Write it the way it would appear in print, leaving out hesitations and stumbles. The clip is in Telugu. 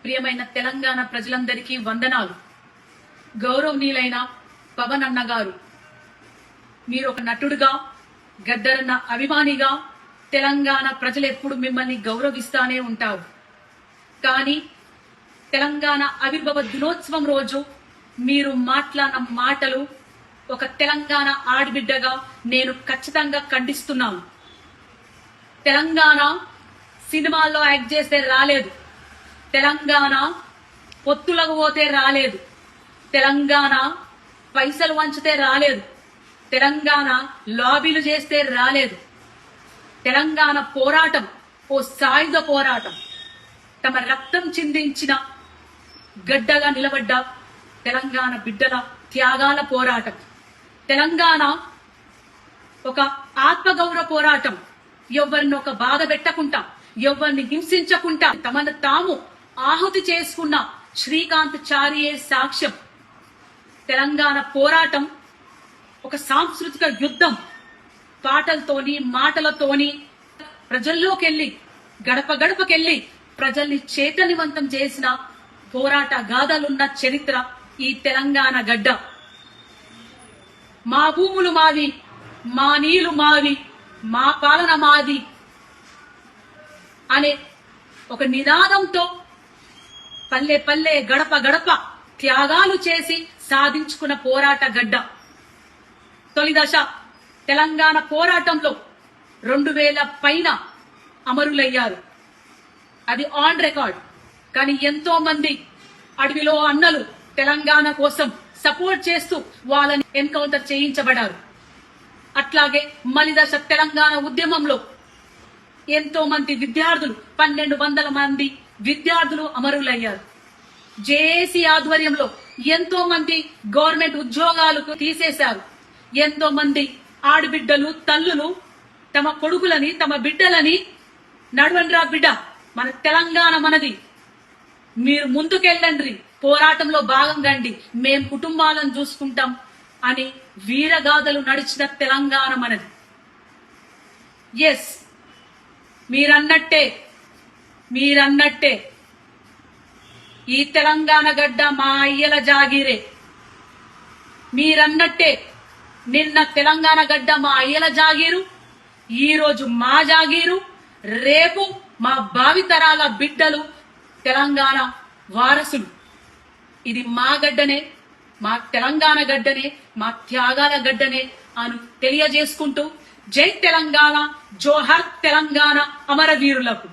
ప్రియమైన తెలంగాణ ప్రజలందరికీ వందనాలు. గౌరవనీయులైన పవన్ అన్న గారు, మీరు ఒక నటుడుగా, గద్దరన్న అభిమానిగా తెలంగాణ ప్రజలు ఎప్పుడు మిమ్మల్ని గౌరవిస్తానే ఉంటారు. కానీ తెలంగాణ ఆవిర్భావ దినోత్సవం రోజు మీరు మాట్లాడిన మాటలు ఒక తెలంగాణ ఆడబిడ్డగా నేను ఖచ్చితంగా ఖండిస్తున్నాను. తెలంగాణ సినిమాల్లో యాక్ట్ చేస్తే రాలేదు, తెలంగాణ పొత్తులకు పోతే రాలేదు, తెలంగాణ పైసలు వంచితే రాలేదు, తెలంగాణ లాబీలు చేస్తే రాలేదు. తెలంగాణ పోరాటం ఓ సాయుధ పోరాటం. తమ రక్తం చిందించిన గడ్డగా నిలబడ్డ తెలంగాణ బిడ్డల త్యాగాల పోరాటం. తెలంగాణ ఒక ఆత్మగౌరవ పోరాటం. ఎవరిని ఒక బాధ పెట్టకుండా, ఎవరిని హింసించకుండా తమను తాము ఆహుతి చేసుకున్న శ్రీకాంత్ చారియే సాక్ష్యం. తెలంగాణ పోరాటం ఒక సాంస్కృతిక యుద్ధం. పాటలతోని, మాటలతోని ప్రజల్లోకెళ్లి, గడప గడపకెళ్లి ప్రజల్ని చైతన్యవంతం చేసిన పోరాట గాథలున్న చరిత్ర ఈ తెలంగాణ గడ్డ. మా భూములు మావి, మా నీళ్లు మావి, మా పాలన మాది అనే ఒక నినాదంతో పల్లె పల్లె, గడప గడప త్యాగాలు చేసి సాధించుకున్న పోరాట గడ్డ. తొలి దశ తెలంగాణ పోరాటంలో 2000 పైన అమరులయ్యారు. అది ఆన్ రికార్డ్. కానీ ఎంతో మంది అడవిలో అన్నలు తెలంగాణ కోసం సపోర్ట్ చేస్తూ వాళ్ళని ఎన్కౌంటర్ చేయించబడ్డారు. అట్లాగే మలిదశ తెలంగాణ ఉద్యమంలో ఎంతో మంది విద్యార్థులు, 1200 మంది విద్యార్థులు అమరులయ్యారు. జేఏసీ ఆధ్వర్యంలో ఎంతో మంది గవర్నమెంట్ ఉద్యోగాలకు తీసేశారు. ఎంతో మంది ఆడబిడ్డలు, తల్లులు తమ కొడుకులని, తమ బిడ్డలని నడవండ్రా బిడ్డ, మన తెలంగాణ మనది, మీరు ముందుకెళ్ళండి, పోరాటంలో భాగం రండి, మేం కుటుంబాలను చూసుకుంటాం అని వీరగాథలు నడిచిన తెలంగాణ మనది. ఎస్, మీరన్నట్టే ఈ తెలంగాణ గడ్డ మా అయ్యల జాగీరే. మీరన్నట్టే నిన్న తెలంగాణ గడ్డ మా అయ్యల జాగీరు, ఈ రోజు మా జాగీరు, రేపు మా భావితరాల బిడ్డలు తెలంగాణ వారసులు. ఇది మా గడ్డనే, మా తెలంగాణ గడ్డనే, మా త్యాగాల గడ్డనే అని తెలియజేసుకుంటూ జై తెలంగాణ, జోహర్ తెలంగాణ అమరవీరులకు.